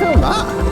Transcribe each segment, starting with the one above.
film that?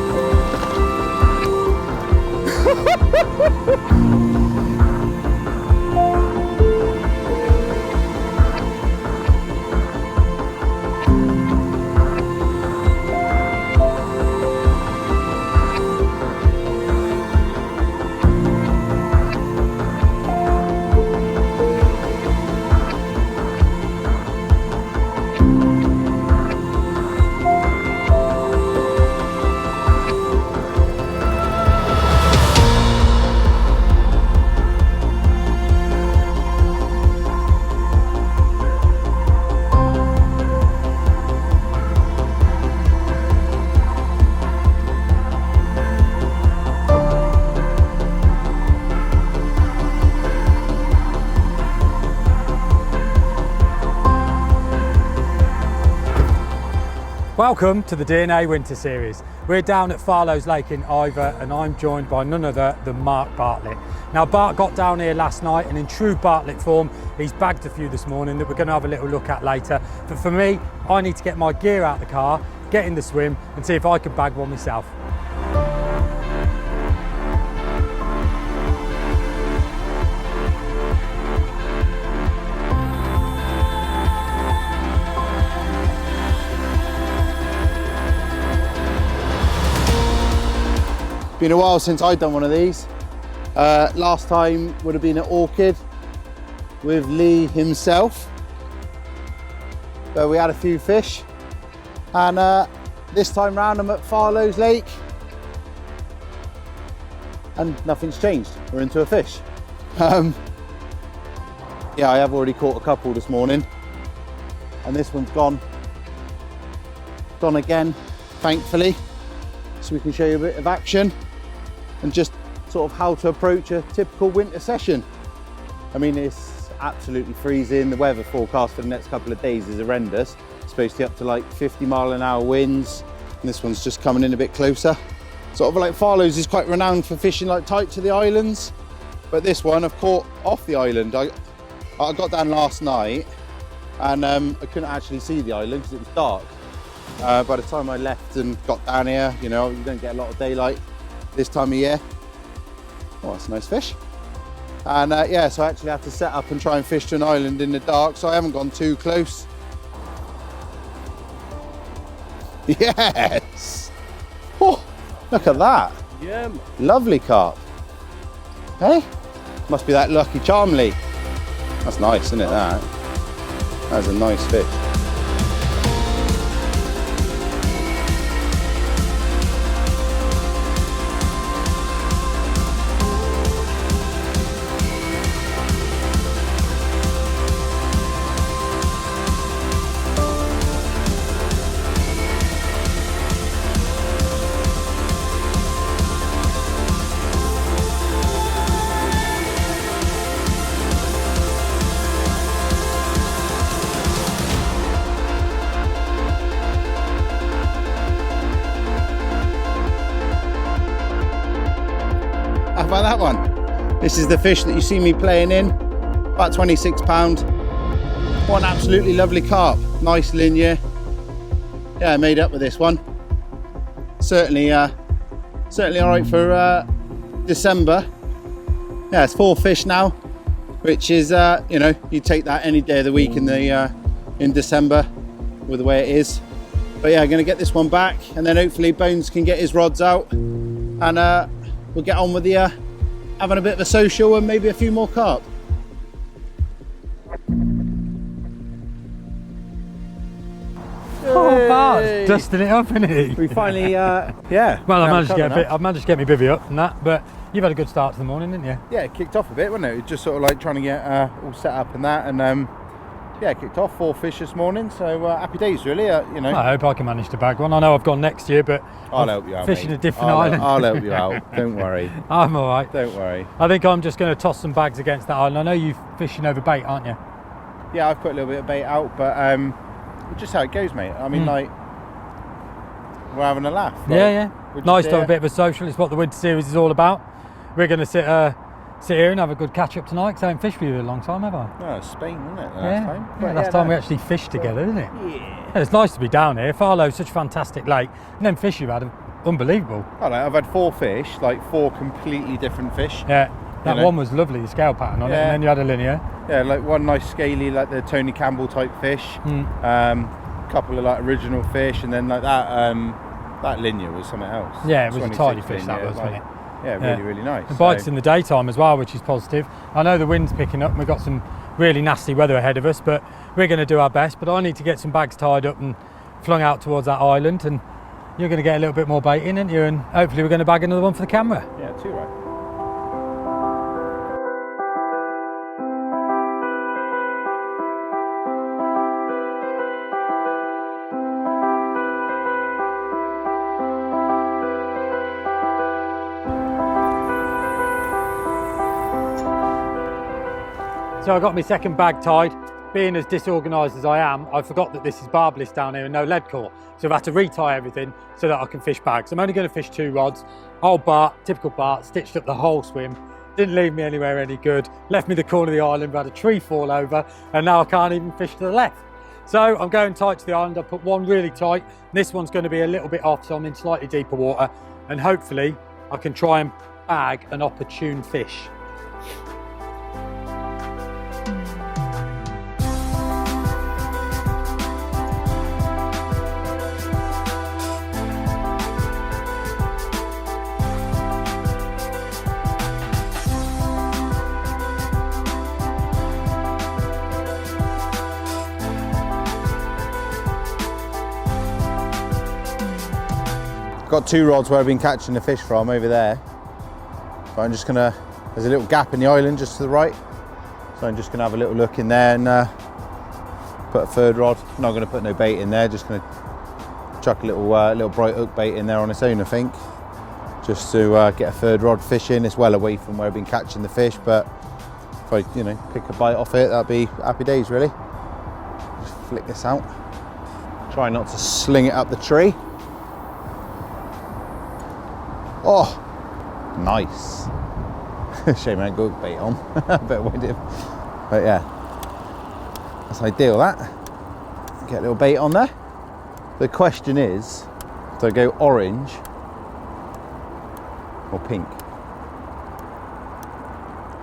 Welcome to the DNA Winter Series. We're down at Farlows Lake in Ivor and I'm joined by none other than Mark Bartlett. Now Bart got down here last night and in true Bartlett form, he's bagged a few this morning that we're going to have a little look at later. But for me, I need to get my gear out of the car, get in the swim and see if I can bag one myself. Been a while since I've done one of these. Last time would have been at Orchid with Lee himself. So we had a few fish. And this time round I'm at Farlows Lake. And nothing's changed, we're into a fish. Yeah, I have already caught a couple this morning. And this one's gone again, thankfully. So we can show you a bit of action and just sort of how to approach a typical winter session. I mean, it's absolutely freezing. The weather forecast for the next couple of days is horrendous. It's supposed to be up to like 50-mile-an-hour winds. And this one's just coming in a bit closer. Sort of like Farlows is quite renowned for fishing like tight to the islands. But this one I've caught off the island. I got down last night and I couldn't actually see the island because it was dark. By the time I left and got down here, you know, you don't get a lot of daylight this time of year. Oh, that's a nice fish. And yeah, so I actually had to set up and try and fish to an island in the dark, so I haven't gone too close. Yes! Oh, look at that. Yeah. Lovely carp. Hey? Must be that Lucky Charm Lee. That's nice, isn't it, that? That's a nice fish. How about that one? This is the fish that you see me playing in, about 26 pound. What an absolutely lovely carp, nice linear. Yeah, I made up with this one. Certainly all right for December. Yeah, it's 4 fish now, which is you know, you take that any day of the week in December with the way it is. But yeah, I'm gonna get this one back, and then hopefully Bones can get his rods out, and we'll get on with the having a bit of a social and maybe a few more carp. Oh, Bart's dusting it up, isn't he? We finally, yeah. Well, I managed to get my bivvy up and that, but you've had a good start to the morning, didn't you? Yeah, it kicked off a bit, wasn't it? Just sort of like trying to get all set up and that, and yeah, kicked off 4 fish this morning, so happy days really. You know, I hope I can manage to bag one. I know I've gone next year, but I'll help you out, fishing mate. a different island. I'll help you out. Don't worry. I'm all right. Don't worry. I think I'm just going to toss some bags against that island. I know you're fishing over bait, aren't you? Yeah, I've put a little bit of bait out, but just how it goes, mate. I mean, like, we're having a laugh. Like, yeah. Nice to have a bit of a social. It's what the Winter Series is all about. We're going to sit sit here and have a good catch up tonight, because I haven't fished with you a long time, have I? No, it's Spain, wasn't it? Yeah, Last time. yeah, last time we actually fished together, isn't it? Yeah. Yeah, it's nice to be down here. Farlows, such a fantastic lake, and them fish you've had are unbelievable. I've had 4 fish, like 4 completely different fish. Yeah, that one was lovely, the scale pattern on it, and then you had a linear. Yeah, like one nice scaly, like the Tony Campbell type fish. Couple of like original fish, and then like that linear was something else. Yeah, it was a 26 tiny fish, that linear, was, wasn't it? Yeah, really, really nice. The bites in the daytime as well, which is positive. I know the wind's picking up and we've got some really nasty weather ahead of us, but we're going to do our best. But I need to get some bags tied up and flung out towards that island, and you're going to get a little bit more bait in, aren't you? And hopefully we're going to bag another one for the camera. Yeah, 2 right. So I got my second bag tied. Being as disorganised as I am, I forgot that this is barbless down here and no lead core. So I've had to retie everything so that I can fish bags. I'm only going to fish 2 rods. Old Bart, typical Bart, stitched up the whole swim. Didn't leave me anywhere any good. Left me the corner of the island, had a tree fall over, and now I can't even fish to the left. So I'm going tight to the island. I put one really tight. This one's going to be a little bit off, so I'm in slightly deeper water. And hopefully I can try and bag an opportune fish. Got 2 rods where I've been catching the fish from over there. So I'm just gonna, there's a little gap in the island just to the right. So I'm just gonna have a little look in there and put a 3rd rod. I'm not gonna put no bait in there, just gonna chuck a little bright hook bait in there on its own, I think. Just to get a 3rd rod fish in. It's well away from where I've been catching the fish, but if I, pick a bite off it, that'd be happy days really. Just flick this out. Try not to sling it up the tree. Oh, nice. Shame I ain't got bait on. Better wind it. But yeah, that's ideal, that. Get a little bait on there. The question is, do I go orange or pink?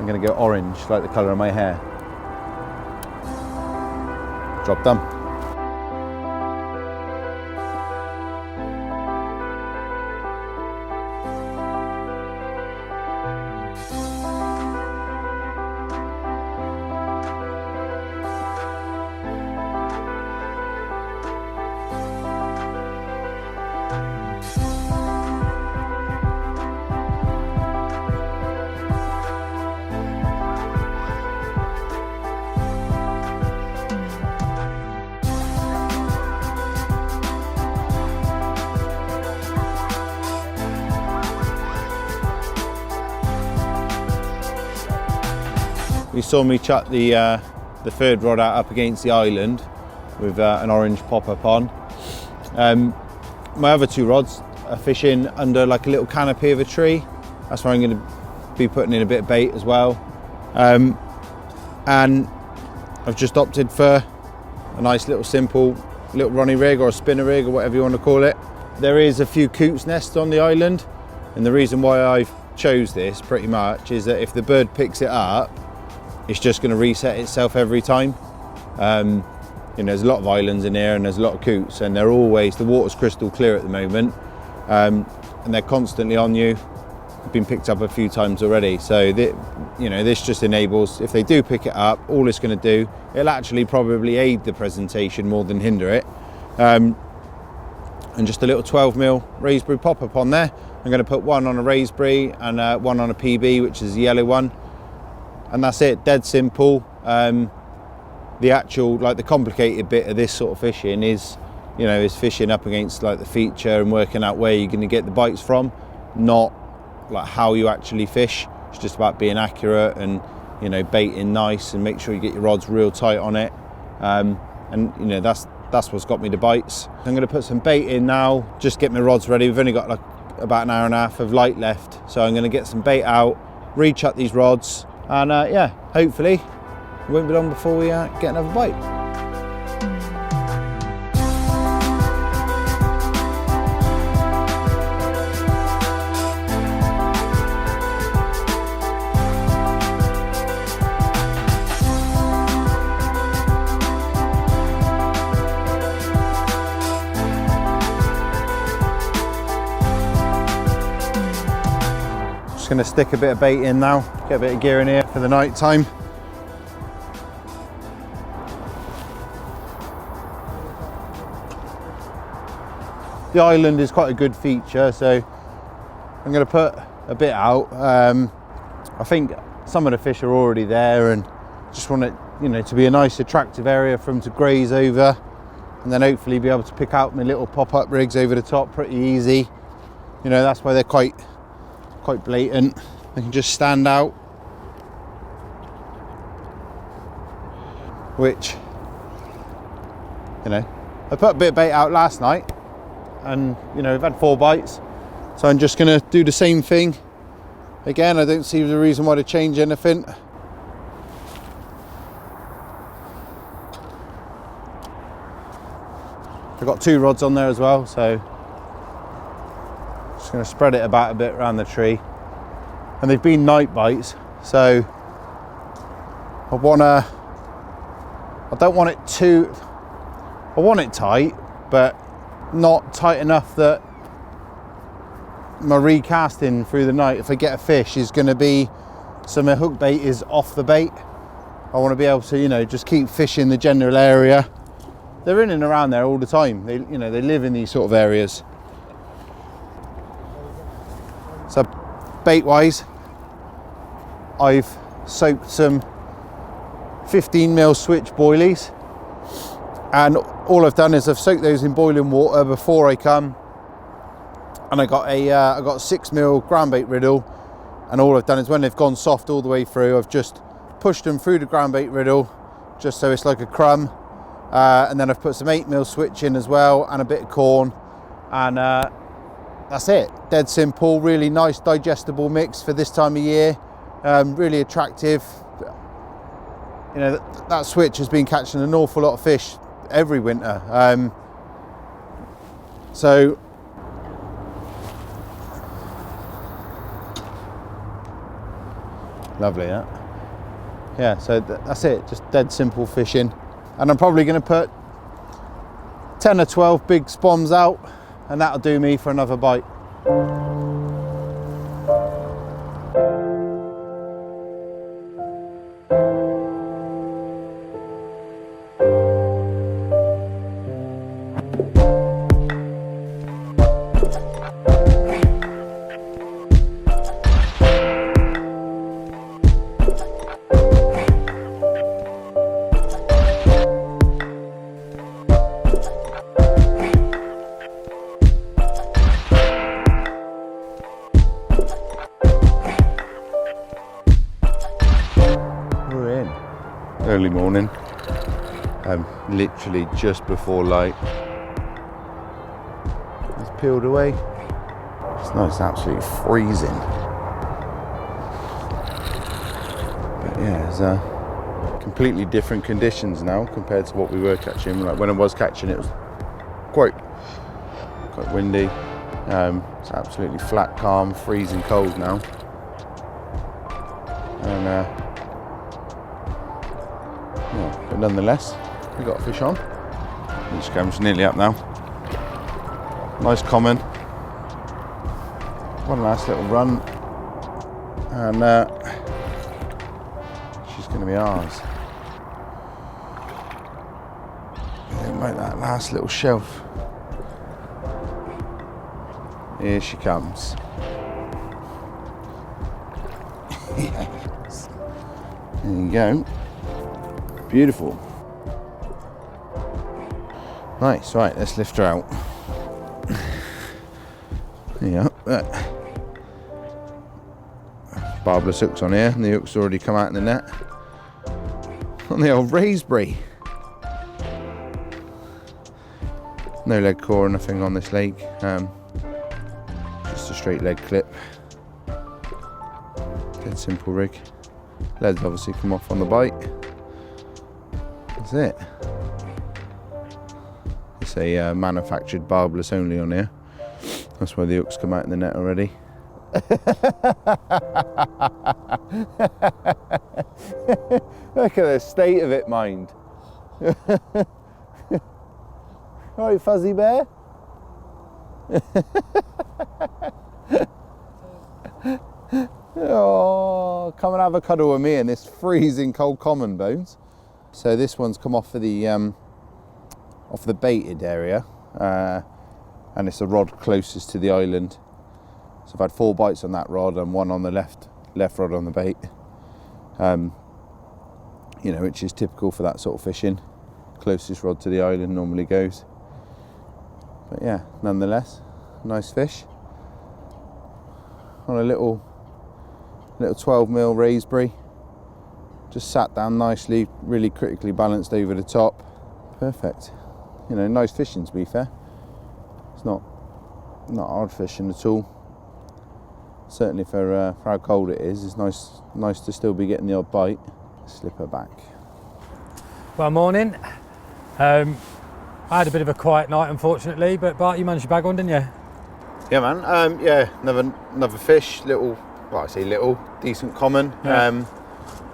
I'm gonna go orange, like the colour of my hair. Job done. You saw me chuck the 3rd rod out up against the island with an orange pop-up on. My other 2 rods are fishing under like a little canopy of a tree. That's where I'm going to be putting in a bit of bait as well. And I've just opted for a nice little simple little Ronnie rig or a spinner rig or whatever you want to call it. There is a few coots nests on the island, and the reason why I've chose this pretty much is that if the bird picks it up, it's just going to reset itself every time. There's a lot of islands in here and there's a lot of coots, and they're always, the water's crystal clear at the moment, and they're constantly on you. I've been picked up a few times already, so this just enables, if they do pick it up, all it's going to do, it'll actually probably aid the presentation more than hinder it. And just a little 12mm raspberry pop-up on there. I'm going to put one on a raspberry and one on a PB, which is a yellow one. And that's it, dead simple. The actual, like the complicated bit of this sort of fishing is, is fishing up against like the feature and working out where you're going to get the bites from, not like how you actually fish. It's just about being accurate and, baiting nice and make sure you get your rods real tight on it. That's what's got me the bites. I'm going to put some bait in now, just get my rods ready. We've only got like about an hour and a half of light left, so I'm going to get some bait out, rechuck these rods, and yeah, hopefully it won't be long before we get another bite. Just going to stick a bit of bait in now, get a bit of gear in here for the night time. The island is quite a good feature, so I'm going to put a bit out. I think some of the fish are already there, and just want it, you know, to be a nice attractive area for them to graze over, and then hopefully be able to pick out my little pop-up rigs over the top pretty easy. You know, that's why they're quite blatant. They can just stand out, which, you know, I put a bit of bait out last night, and you know, we've had 4 bites, so I'm just going to do the same thing again. I don't see the reason why to change anything. I've got 2 rods on there as well, so just going to spread it about a bit around the tree. And they've been night bites, so I want it tight, but not tight enough that my recasting through the night, if I get a fish, is going to be so my hook bait is off the bait. I want to be able to, you know, just keep fishing the general area. They're in and around there all the time. They, you know, they live in these sort of areas. So bait wise, I've soaked some 15mm switch boilies, and all I've done is I've soaked those in boiling water before I come, and I got a 6mm ground bait riddle, and all I've done is when they've gone soft all the way through, I've just pushed them through the ground bait riddle just so it's like a crumb, and then I've put some 8mm switch in as well and a bit of corn, and that's it. Dead simple, really nice digestible mix for this time of year. Really attractive. You know, that switch has been catching an awful lot of fish every winter. So lovely, huh? Yeah, so that's it, just dead simple fishing. And I'm probably going to put 10 or 12 big spoms out, and that'll do me for another bite. Early morning, literally just before light. It's peeled away. It's nice, absolutely freezing. But yeah, it's completely different conditions now compared to what we were catching. Like when I was catching, it was quite windy. It's absolutely flat, calm, freezing cold now. And yeah, but nonetheless, we got a fish on. The scam's nearly up now. Nice common. One last little run, and she's going to be ours. I think like that last little shelf. Here she comes. Yes. There you go. Beautiful. Nice, right, let's lift her out. Yeah, barbless hooks on here, and the hook's already come out in the net. On the old raspberry. No leg core or nothing on this leg, just a straight leg clip. Dead simple rig. Leads obviously come off on the bite. That's it. It's a manufactured barbless only on here. That's why the hooks come out in the net already. Look at the state of it, mind. Right, Fuzzy Bear? Oh, come and have a cuddle with me in this freezing cold common, Bones. So this one's come off of the baited area, and it's the rod closest to the island. So I've had 4 bites on that rod and 1 on the left rod on the bait. You know, which is typical for that sort of fishing. Closest rod to the island normally goes. But yeah, nonetheless, nice fish. On a little 12mm raspberry. Just sat down nicely, really critically balanced over the top. Perfect. You know, nice fishing to be fair. It's not hard fishing at all. Certainly for how cold it is, it's nice to still be getting the odd bite. Slip her back. Well, morning. I had a bit of a quiet night, unfortunately, but Bart, you managed to bag one, didn't you? Yeah, man. Yeah, another fish. Little, well, I say little, decent common. Yeah.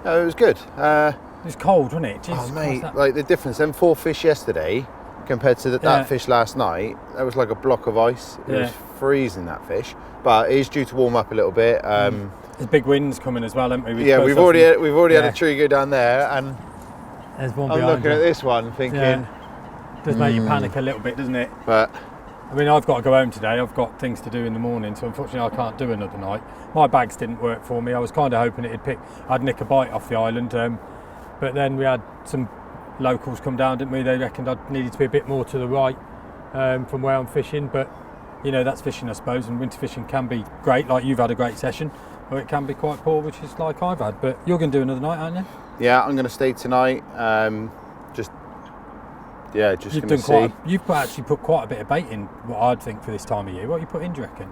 It was good. It was cold, wasn't it? Jesus mate, Christ, like the difference. Them 4 fish yesterday compared to that fish last night. That was like a block of ice. It was freezing, that fish. But it is due to warm up a little bit. There's big winds coming as well, haven't we? Yeah, we've already had a tree go down there, and there's one I'm behind looking at this one, thinking. Does make you panic a little bit, doesn't it? But I mean, I've got to go home today. I've got things to do in the morning, so unfortunately I can't do another night. My bags didn't work for me. I was kind of hoping I'd nick a bite off the island, but then we had some locals come down, didn't we? They reckoned I needed to be a bit more to the right from where I'm fishing, but you know, that's fishing, I suppose, and winter fishing can be great, like you've had a great session, or it can be quite poor, which is like I've had. But you're going to do another night, aren't you? Yeah, I'm going to stay tonight. Just going to see. You've actually put quite a bit of bait in, what I'd think, for this time of year. What you put in, do you reckon?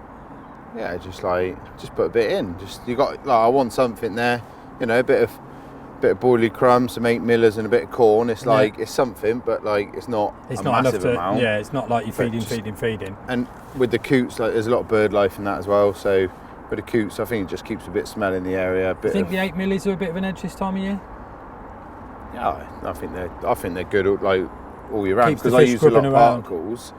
Yeah, just put a bit in. I want something there, you know, a bit of boilie crumbs, some 8 millers and a bit of corn. It's like it's something, but like it's not a massive amount. Yeah, it's not like you're feeding. And with the coots, like there's a lot of bird life in that as well. So with the coots, I think it just keeps a bit of smell in the area. Do you think the 8 millies are a bit of an edge this time of year? Yeah, I think they're good like all year round, because I use a lot of particles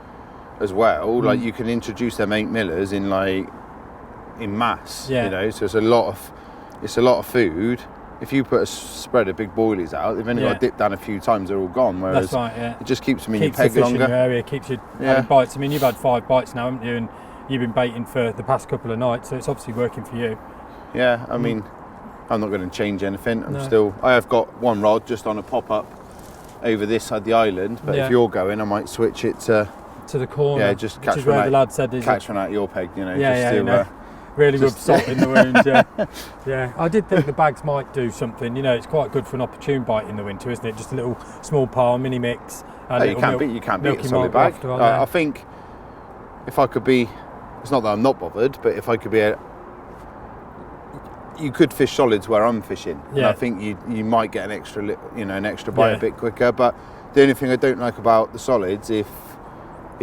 as well. Like you can introduce them 8 millers in mass. You know, so it's a lot of food. If you put a spread of big boilies out, they've only got to dip down a few times, they're all gone. Whereas that's right, yeah. It just keeps them in keeps your peg the fish longer. In your area, keeps you having bites. I mean, you've had 5 bites now, haven't you? And you've been baiting for the past couple of nights, so it's obviously working for you. Yeah, I mean, I'm not going to change anything. I have got 1 rod just on a pop-up over this side of the island, but if you're going, I might switch it to the corner. Yeah, just catch one out your peg, you know. Really rub salt in the wound. Yeah. I did think the bags might do something. You know, it's quite good for an opportune bite in the winter, isn't it? Just a little small pile, mini mix. You can't beat a solid bag. I think if I could be, it's not that I'm not bothered, but if I could be you could fish solids where I'm fishing. Yeah. And I think you might get an extra bite a bit quicker. But the only thing I don't like about the solids, if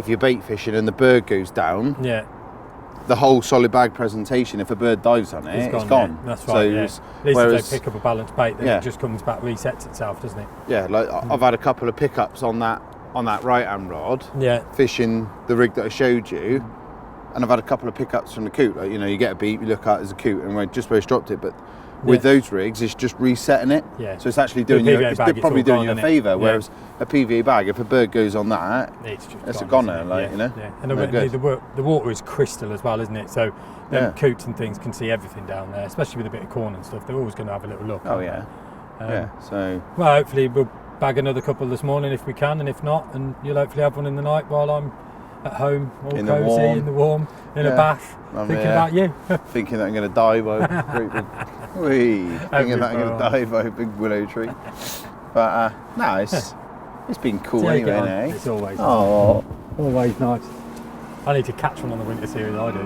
you're bait fishing and the bird goes down, the whole solid bag presentation, if a bird dives on it, it's gone. Yeah. That's right. So at least if they pick up a balanced bait, then it just comes back, resets itself, doesn't it? Yeah, like I've had a couple of pickups on that right-hand rod, fishing the rig that I showed you, and I've had a couple of pickups from the coot. Like, you know, you get a beat, you look at it as a coot, and just where it's dropped it, but with those rigs, it's just resetting it. Yeah. So it's actually doing you a favour. Whereas a PVA bag, if a bird goes on that, it's a goner, you know. Yeah. And the water is crystal as well, isn't it? So them coots and things can see everything down there, especially with a bit of corn and stuff. They're always going to have a little look. Oh yeah. So well, hopefully we'll bag another couple this morning if we can, and if not, and you'll hopefully have one in the night while I'm at home, all in the warm, in a bath, thinking about you. Thinking that I'm going to die by a great big... thinking that I'm going to die by a big willow tree. But, it's been cool anyway, eh? It's always always nice. I need to catch one on the winter series, I do.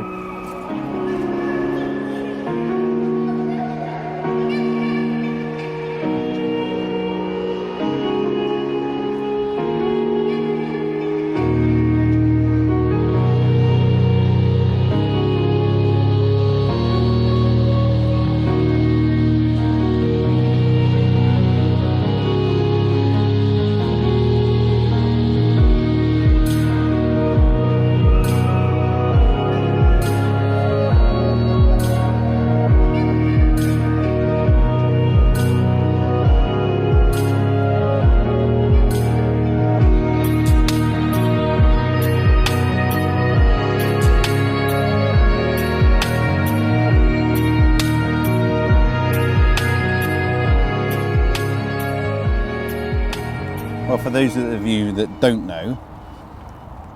Well, for those of you that don't know,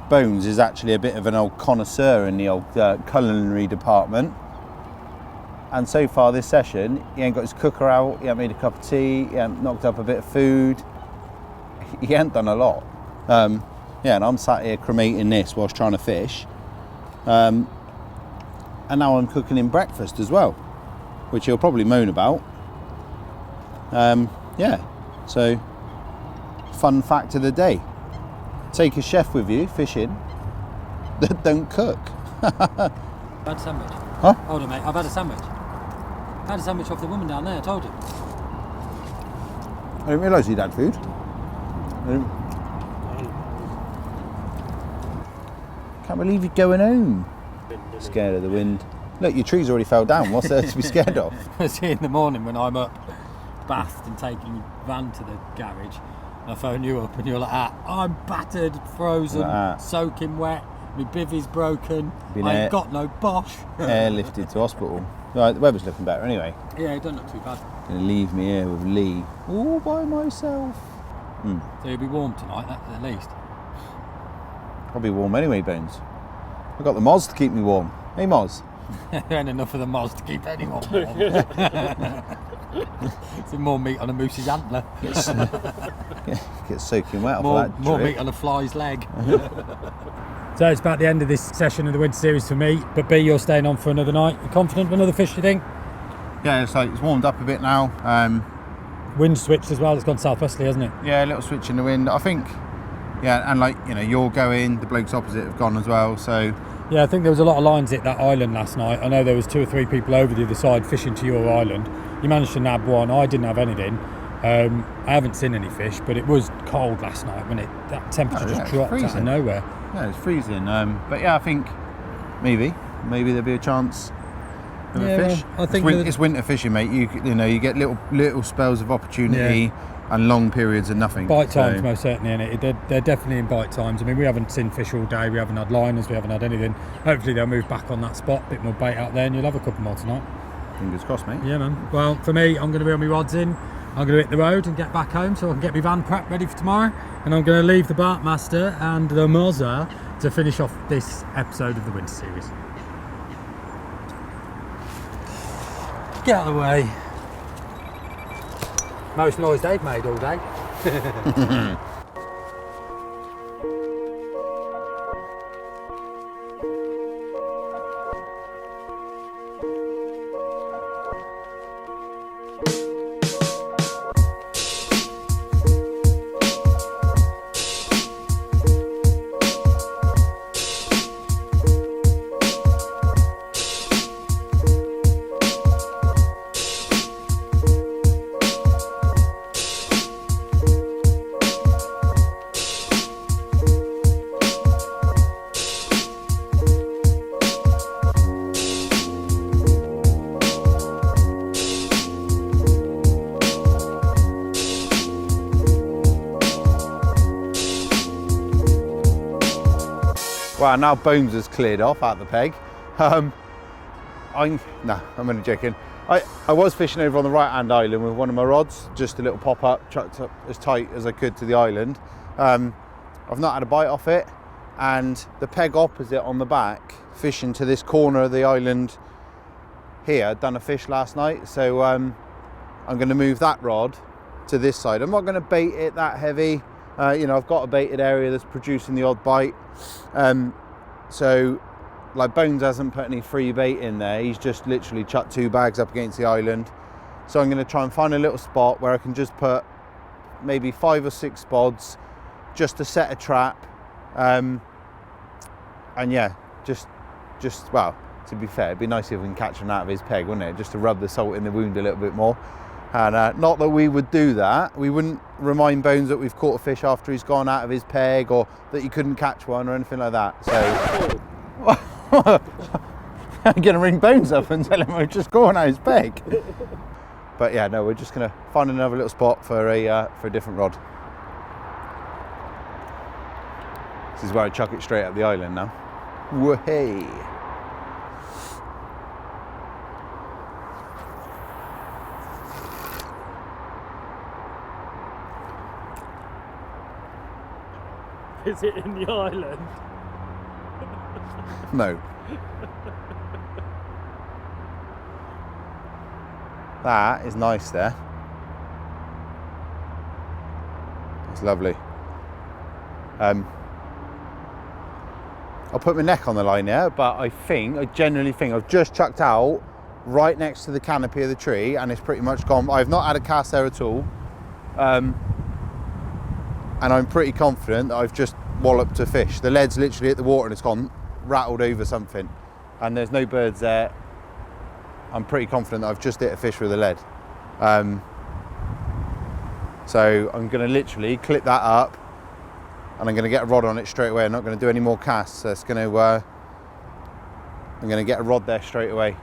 Bones is actually a bit of an old connoisseur in the old culinary department. And so far this session, he ain't got his cooker out, he ain't made a cup of tea, he ain't knocked up a bit of food. He ain't done a lot. Yeah, and I'm sat here cremating this whilst trying to fish. And now I'm cooking him breakfast as well, which he'll probably moan about. Yeah, so fun fact of the day. Take a chef with you fishing that don't cook. I've had a sandwich. Huh? Hold on, mate. I've had a sandwich. I had a sandwich off the woman down there, I told you. I didn't realise you'd had food. Can't believe you're going home. Scared of the wind. Look, your trees already fell down. What's there to be scared of? I see in the morning when I'm up, bathed and taking van to the garage. I phone you up and you're like, I'm battered, frozen, soaking wet, my bivvy's broken, I ain't got no bosh. Airlifted to hospital. Right, the weather's looking better anyway. Yeah, it doesn't look too bad. Gonna leave me here with Lee, all by myself. So you'll be warm tonight, at least. I'll be warm anyway, Bones. I've got the Moz to keep me warm. Hey, Moz. There ain't enough of the Moz to keep anyone warm. It's more meat on a moose's antler. Get soaking wet more, off that more drip. meat on a fly's leg. So it's about the end of this session of the winter series for me, but B, you're staying on for another night. You confident with another fish, you think? Yeah, it's warmed up a bit now. Wind switched as well, it's gone southwesterly, hasn't it? Yeah, a little switch in the wind. I think, yeah, and like, you know, you're going, the blokes opposite have gone as well, so. Yeah, I think there was a lot of lines at that island last night. I know there was 2 or 3 people over the other side fishing to your island. You managed to nab one, I didn't have anything. I haven't seen any fish, but it was cold last night when that temperature just dropped out of nowhere. Yeah, it's freezing. But yeah, I think maybe there'll be a chance of a fish. Well, I think it's winter fishing, mate. You know, you get little spells of opportunity and long periods of nothing. Bite times, most certainly, innit? They're definitely in bite times. I mean, we haven't seen fish all day. We haven't had liners. We haven't had anything. Hopefully, they'll move back on that spot. A bit more bait out there, and you'll have a couple more tonight. Fingers crossed, mate. Yeah, man. Well, for me, I'm going to be on my rods in. I'm going to hit the road and get back home so I can get my van prepped ready for tomorrow. And I'm going to leave the Bartmaster and the Mozza to finish off this episode of the winter series. Get out of the way. Most noise they've made all day. Well, now Bones has cleared off at the peg. I'm only joking. I was fishing over on the right hand island with one of my rods, just a little pop up, chucked up as tight as I could to the island. I've not had a bite off it, and the peg opposite on the back, fishing to this corner of the island here, done a fish last night, so I'm going to move that rod to this side. I'm not going to bait it that heavy. You know, I've got a baited area that's producing the odd bite. So, like, Bones hasn't put any free bait in there. He's just literally chucked 2 bags up against the island. So I'm going to try and find a little spot where I can just put maybe 5 or 6 spods just to set a trap. And yeah, just well, to be fair, it'd be nice if we can catch him out of his peg, wouldn't it? Just to rub the salt in the wound a little bit more. And not that we would do that. We wouldn't remind Bones that we've caught a fish after he's gone out of his peg, or that he couldn't catch one or anything like that. So I'm going to ring Bones up and tell him we're just going out his peg. But yeah, no, we're just going to find another little spot for a different rod. This is where I chuck it straight up the island now. Whoa-hey. visiting the island. No. That is nice there. It's lovely. I'll put my neck on the line here, but I genuinely think I've just chucked out right next to the canopy of the tree and it's pretty much gone. I've not had a cast there at all. And I'm pretty confident that I've just walloped a fish. The lead's literally hit the water and it's gone rattled over something. And there's no birds there. I'm pretty confident that I've just hit a fish with a lead. So I'm gonna literally clip that up and I'm gonna get a rod on it straight away. I'm not gonna do any more casts. So it's gonna, I'm gonna get a rod there straight away.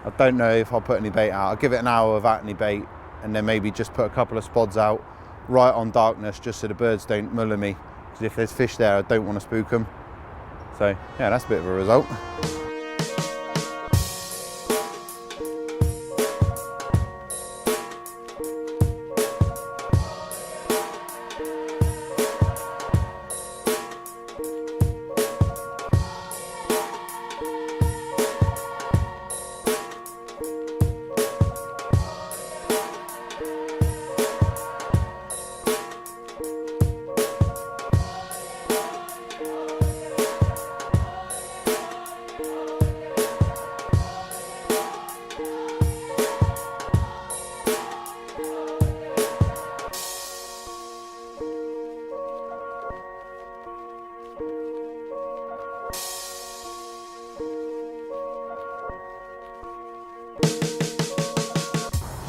I don't know if I'll put any bait out. I'll give it an hour without any bait and then maybe just put a couple of spods out right on darkness just so the birds don't muller me. Because if there's fish there, I don't want to spook them. So yeah, that's a bit of a result.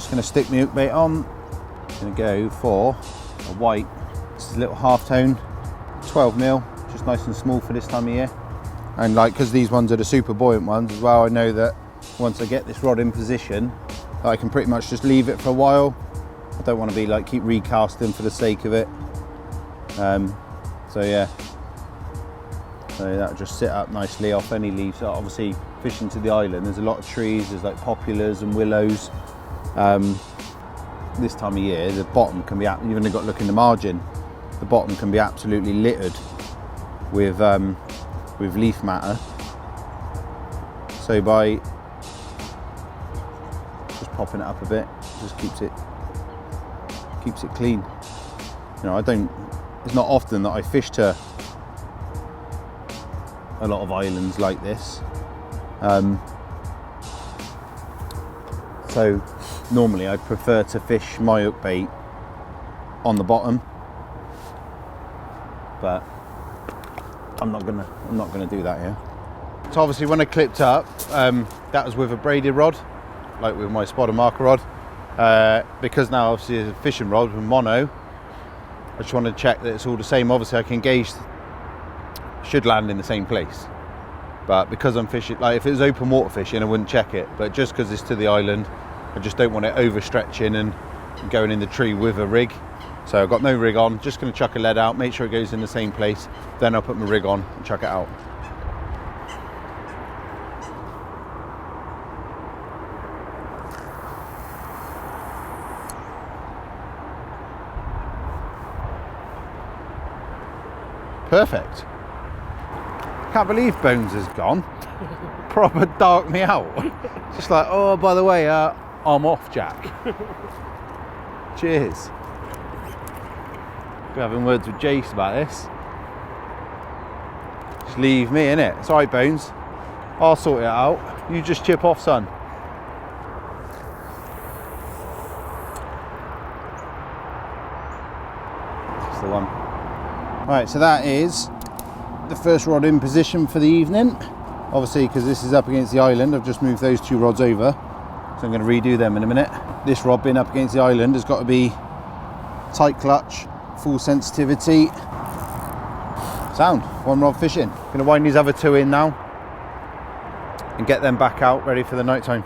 Going to stick my hook bait on. Going to go for a white. This is a little half tone, 12mm, just nice and small for this time of year. And like, because these ones are the super buoyant ones as well, I know that once I get this rod in position, I can pretty much just leave it for a while. I don't want to be like keep recasting for the sake of it. So yeah, so that'll just sit up nicely off any leaves. So obviously fishing to the island, there's a lot of trees, there's like poplars and willows. This time of year, the bottom can be, you've only got to look in the margin, the bottom can be absolutely littered with leaf matter. So by just popping it up a bit, just keeps it clean. You know, it's not often that I fish to a lot of islands like this. So normally I'd prefer to fish my hook bait on the bottom, but I'm not gonna do that here. So obviously when I clipped up, that was with a braided rod, like with my spot and marker rod. Because now obviously it's a fishing rod with mono, I just want to check that it's all the same. Obviously I can gauge, should land in the same place. But because I'm fishing, like if it was open water fishing, I wouldn't check it. But just because it's to the island, I just don't want it overstretching and going in the tree with a rig. So I've got no rig on, just going to chuck a lead out, make sure it goes in the same place. Then I'll put my rig on and chuck it out. Perfect. Can't believe Bones has gone. Proper dark me out. Just like, oh, by the way, I'm off, Jack. Cheers. We're having words with Jace about this. Just leave me, innit? It's alright, Bones. I'll sort it out. You just chip off, son. That's the one. Right, so that is the first rod in position for the evening. Obviously, because this is up against the island, I've just moved those two rods over. So I'm going to redo them in a minute. This rod being up against the island has got to be tight clutch, full sensitivity. Sound, one rod fishing. Going to wind these other two in now and get them back out ready for the night time.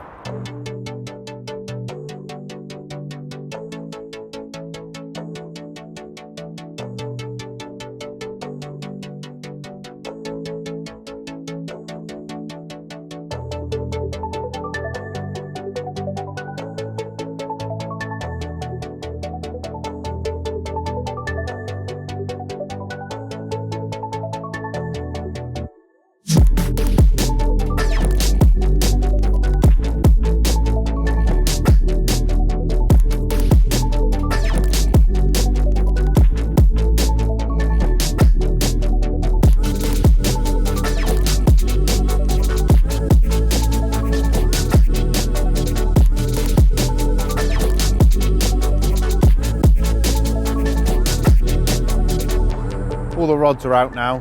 all the rods are out now.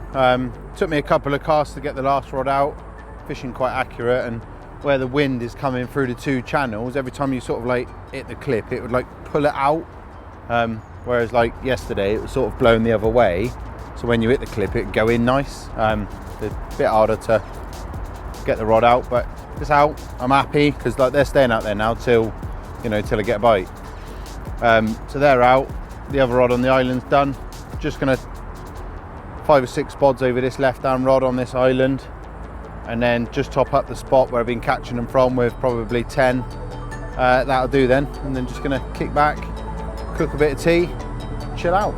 Took me a couple of casts to get the last rod out. Fishing quite accurate, and where the wind is coming through the two channels, every time you sort of like hit the clip, it would like pull it out. Whereas like yesterday, it was sort of blown the other way. So when you hit the clip, it would go in nice. It's a bit harder to get the rod out, but it's out. I'm happy because like they're staying out there now till, you know, till I get a bite. So they're out. The other rod on the island's done. Just gonna 5 or 6 spods over this left hand rod on this island, and then just top up the spot where I've been catching them from with probably 10. That'll do then, and then just gonna kick back, cook a bit of tea, chill out.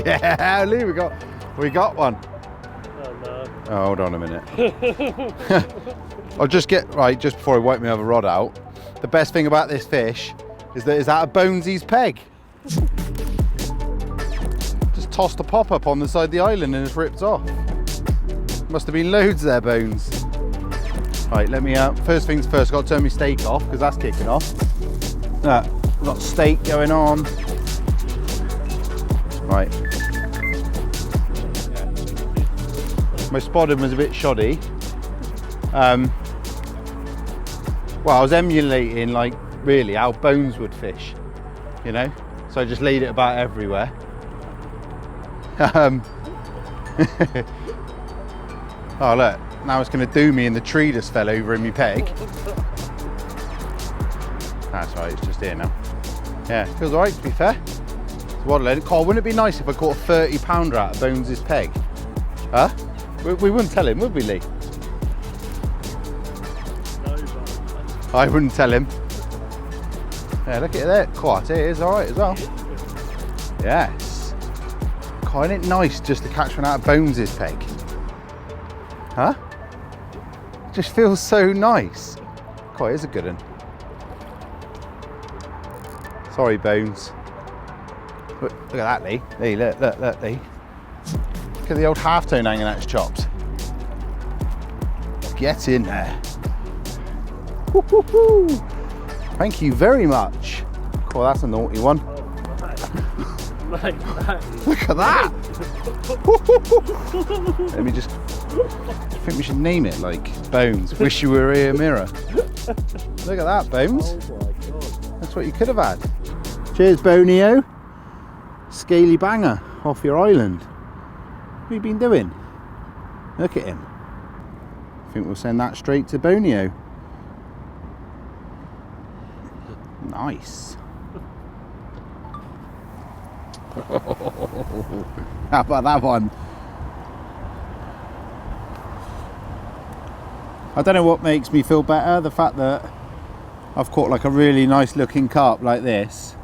Yeah, Lee, we got one. Oh no. Oh, hold on a minute. I'll just just before I wipe my other rod out, the best thing about this fish is that a Bonesy's peg. Just tossed a pop up on the side of the island and it's ripped off. Must have been loads there, Bones. Right, let me first things first, got to turn my steak off because that's kicking off. We've got steak going on. Right. My spodding was a bit shoddy. Well, I was emulating like really how Bones would fish, you know? So I just laid it about everywhere. Oh look, now it's gonna do me in the tree just fell over in my peg. That's right, it's just here now. Yeah, feels alright to be fair. Carl, wouldn't it be nice if I caught a 30-pounder out of Bones' peg? Huh? We wouldn't tell him, would we, Lee? No, but I wouldn't tell him. Yeah, look at that. Quite, it is alright as well. Yes. Carl, isn't it nice just to catch one out of Bones' peg? Huh? Just feels so nice. Carl, it is a good one. Sorry, Bones. Look at that, Lee. Lee, look, Lee. Look at the old half-tone hanging out his chops. Get in there. Woo-hoo-hoo. Thank you very much. Cool, that's a naughty one. like that. Look at that. Let me just, I think we should name it like Bones, Wish You Were Here Mirror. Look at that, Bones. Oh my god. That's what you could have had. Cheers, Bonio. Scaly banger off your island. What have you been doing? Look at him. I think we'll send that straight to Bonio. Nice. How about that one? I don't know what makes me feel better, the fact that I've caught like a really nice looking carp like this,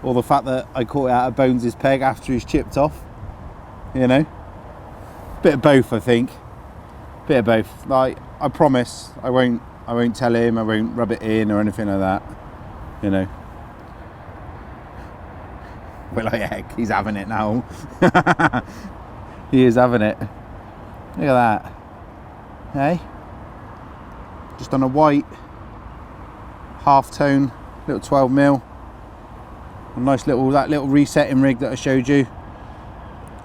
or the fact that I caught it out of Bones' peg after he's chipped off. You know? Bit of both, I think. Bit of both. Like, I promise I won't tell him, I won't rub it in or anything like that. You know. But like heck, he's having it now. He is having it. Look at that. Hey? Just on a white half-tone, little 12mm. A nice little, that little resetting rig that I showed you.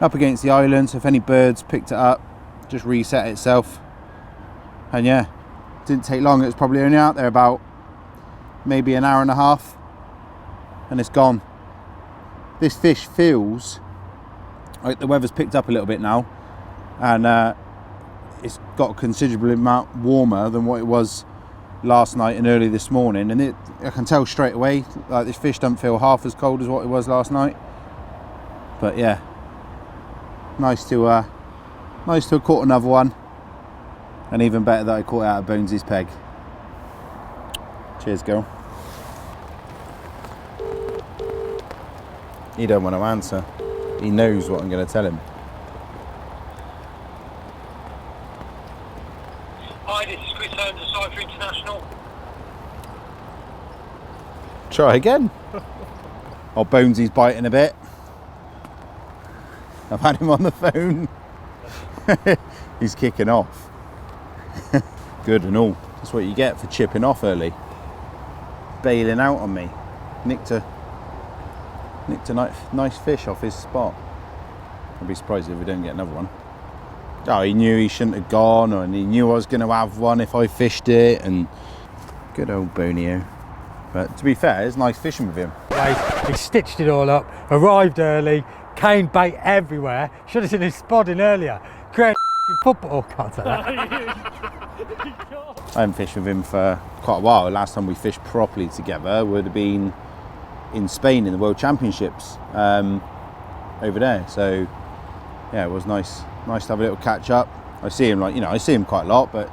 Up against the island, so if any birds picked it up, just reset itself. And yeah, didn't take long. It was probably only out there about maybe an hour and a half, and it's gone. This fish feels like the weather's picked up a little bit now, and it's got a considerable amount warmer than what it was last night and early this morning, and I can tell straight away, like, this fish don't feel half as cold as what it was last night. But yeah, nice to have caught another one, and even better that I caught it out of Bones' peg. Cheers, girl. He don't want to answer. He knows what I'm going to tell him. Hi, this is Chris Holmes of Cypher International. Try again. Oh, Bonesy's biting a bit. I've had him on the phone. He's kicking off. Good and all. That's what you get for chipping off early. Bailing out on me. Nicked a nice fish off his spot. I'd be surprised if we don't get another one. Oh, he knew he shouldn't have gone, and he knew I was going to have one if I fished it, and good old Bonio. But to be fair, it's nice fishing with him. He stitched it all up, arrived early, cane bait everywhere. Should have seen him spodding earlier. Great puppet. Oh, can't say that. I haven't fished with him for quite a while. Last time we fished properly together would have been in Spain in the World Championships over there. So yeah, it was nice to have a little catch up. I see him I see him quite a lot, but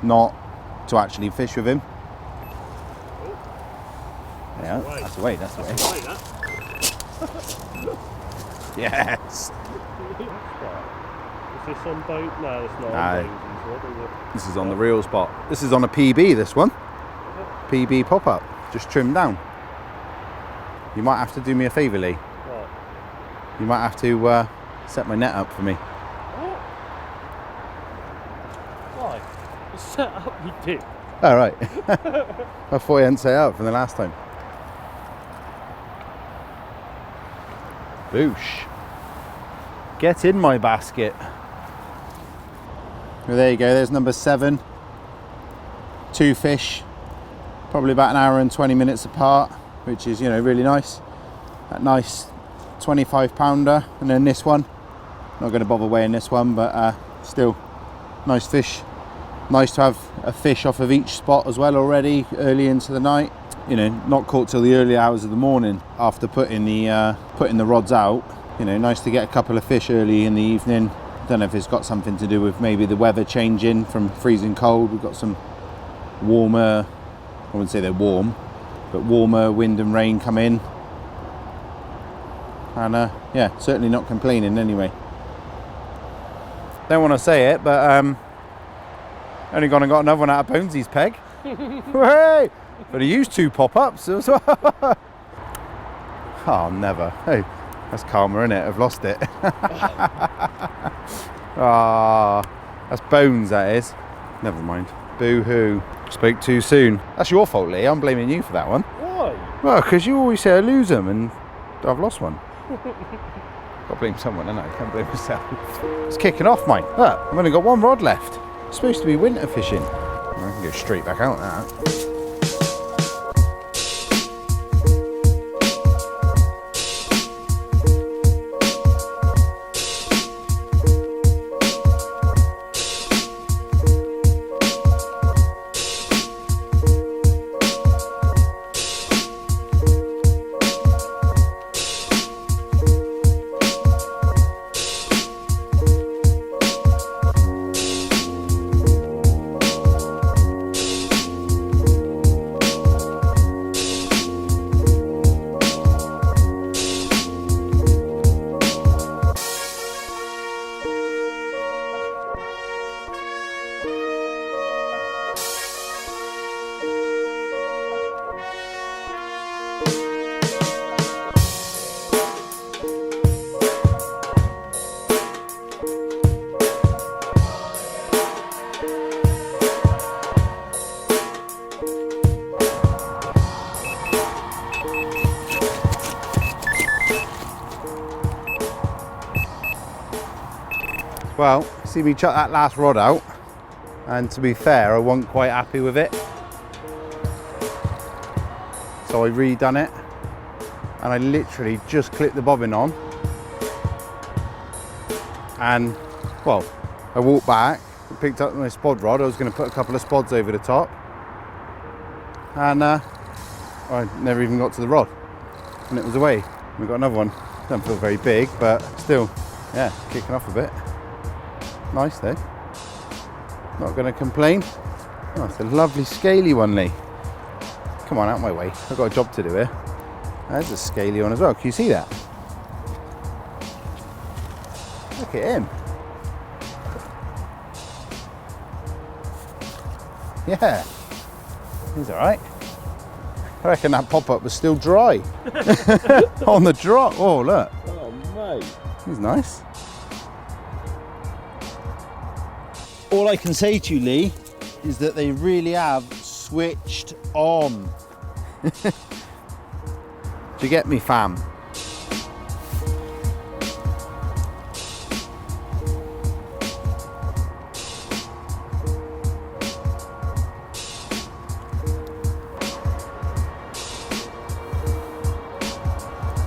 not to actually fish with him. Yeah, that's the way. Yes. Is this on boat? No, it's not No. on boat, is it? This is on the real spot. This is on a PB, this one. PB pop-up, just trimmed down. You might have to do me a favour, Lee. What? You might have to set my net up for me. What? Why? The setup you did. All right. I thought you hadn't set it up from the last time. Boosh. Get in my basket. Well, there you go, there's number 7. 2 fish, probably about an hour and 20 minutes apart, which is, really nice. That nice 25 pounder, and then this one. Not going to bother weighing this one, but still nice fish. Nice to have a fish off of each spot as well already early into the night. Not caught till the early hours of the morning after putting the rods out. Nice to get a couple of fish early in the evening. Don't know if it's got something to do with maybe the weather changing from freezing cold. We've got some warmer, I wouldn't say they're warm, but warmer wind and rain come in. And yeah, certainly not complaining anyway. Don't want to say it, but only gone and got another one out of Bonesy's peg. Hey! But he used 2 pop-ups as well. Oh, never. Hey, that's karma, innit? I've lost it. Ah, that's Bones, that is. Never mind. Boo-hoo. Spoke too soon. That's your fault, Lee. I'm blaming you for that one. Why? Well, because you always say I lose them, and I've lost one. Got to blame someone, innit? I can't blame myself. It's kicking off, mate. Look, I've only got 1 rod left. It's supposed to be winter fishing. I can go straight back out now. Well, see me chuck that last rod out, and to be fair, I wasn't quite happy with it. So I redone it, and I literally just clipped the bobbin on. And, well, I walked back, picked up my spod rod. I was going to put a couple of spods over the top. And I never even got to the rod, and it was away. We got another one. Doesn't feel very big, but still, yeah, kicking off a bit. Nice though. Not going to complain. Oh, it's a lovely scaly one, Lee. Come on, out my way. I've got a job to do here. There's a scaly one as well. Can you see that? Look at him. Yeah, he's all right. I reckon that pop-up was still dry on the drop. Oh, look. Oh, mate. He's nice. All I can say to you, Lee, is that they really have switched on. Do you get me, fam?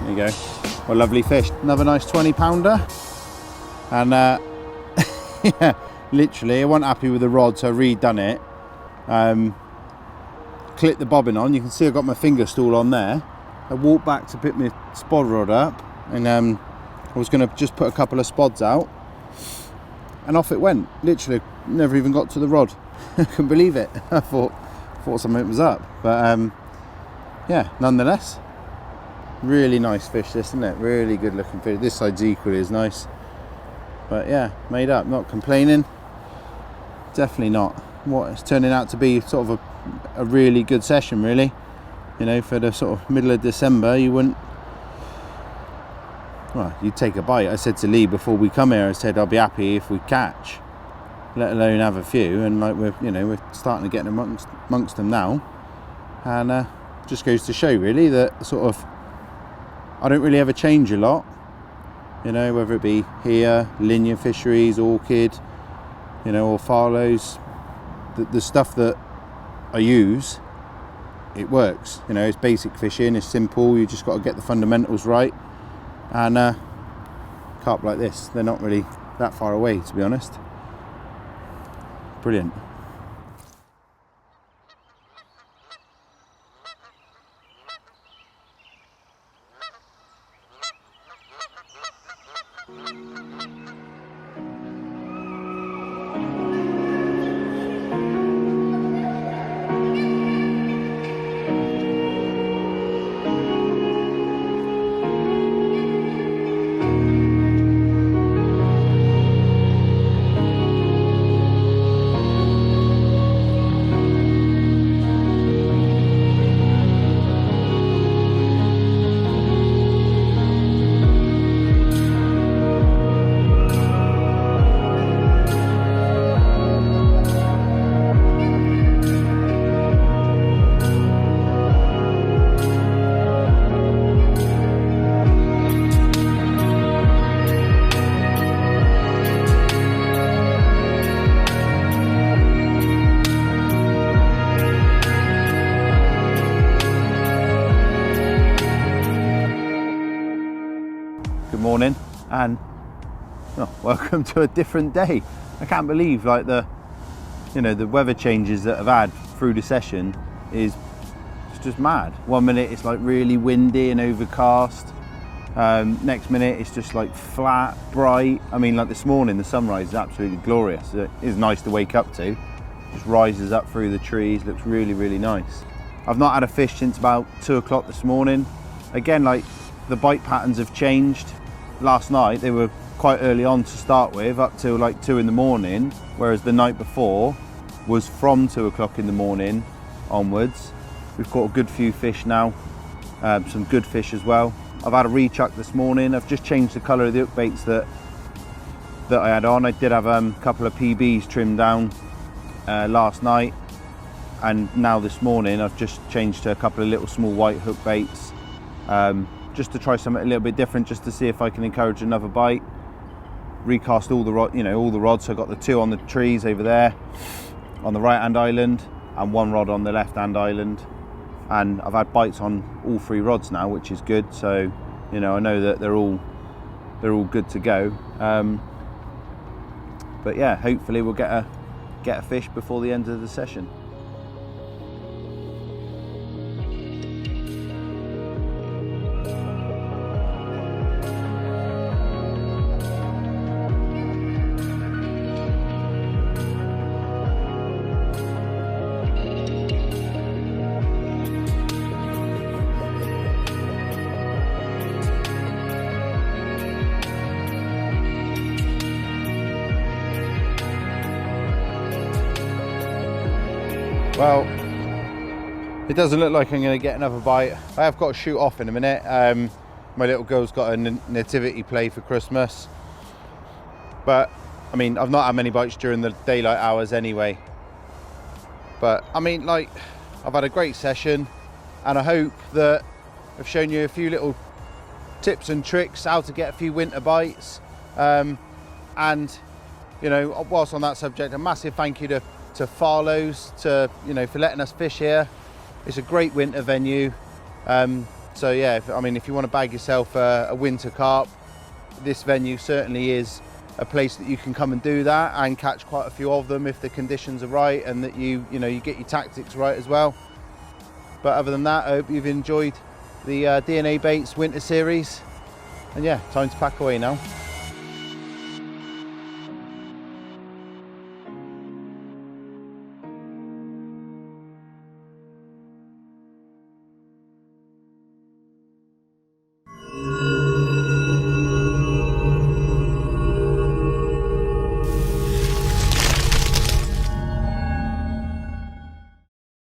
There you go. Well, lovely fish. Another nice 20-pounder. And yeah, literally, I wasn't happy with the rod, so I redone it. Clipped the bobbin on. You can see I got my finger stool on there. I walked back to pick my spod rod up, and I was going to just put a couple of spods out, and off it went. Literally, never even got to the rod. I couldn't believe it. I thought something was up, but yeah, nonetheless, really nice fish, this, isn't it? Really good looking fish. This side's equally as nice, but yeah, made up. Not complaining. Definitely not. What it's turning out to be sort of a really good session, really. You know, for the sort of middle of December, you wouldn't. Well, you'd take a bite. I said to Lee before we come here, I said I'll be happy if we catch, let alone have a few. And like we're starting to get amongst them now, and just goes to show really that sort of I don't really ever change a lot. You know, whether it be here, linear fisheries, orchid, you know, or Farlows, the stuff that I use, it works. You know, it's basic fishing, it's simple, you just got to get the fundamentals right. And carp like this, they're not really that far away, to be honest. Brilliant. Morning, and welcome to a different day. I can't believe like the weather changes that I've had through the session it's just mad. 1 minute it's like really windy and overcast, next minute it's just like flat, bright. I mean, like this morning the sunrise is absolutely glorious. It is nice to wake up to. Just rises up through the trees, looks really, really nice. I've not had a fish since about 2 o'clock this morning. Again, like the bite patterns have changed. Last night they were quite early on to start with, up till like 2 in the morning, whereas the night before was from 2 o'clock in the morning onwards. We've caught a good few fish now, some good fish as well. I've had a rechuck this morning. I've just changed the colour of the hook baits that I had on. I did have a couple of PBs trimmed down last night, and now this morning I've just changed to a couple of little small white hook baits. Just to try something a little bit different, just to see if I can encourage another bite. Recast all the rods. So I got the 2 on the trees over there on the right hand island and 1 rod on the left hand island, and I've had bites on all 3 rods now, which is good. So I know that they're all good to go. But yeah, hopefully we'll get a fish before the end of the session. Well, it doesn't look like I'm going to get another bite. I have got to shoot off in a minute. My little girl's got a nativity play for Christmas. But, I mean, I've not had many bites during the daylight hours anyway. But, I mean, like, I've had a great session. And I hope that I've shown you a few little tips and tricks how to get a few winter bites. And, you know, whilst on that subject, a massive thank you to Farlows for letting us fish here. It's a great winter venue. So yeah, if you want to bag yourself a winter carp, this venue certainly is a place that you can come and do that and catch quite a few of them if the conditions are right and that you get your tactics right as well. But other than that, I hope you've enjoyed the DNA Baits winter series. And yeah, time to pack away now.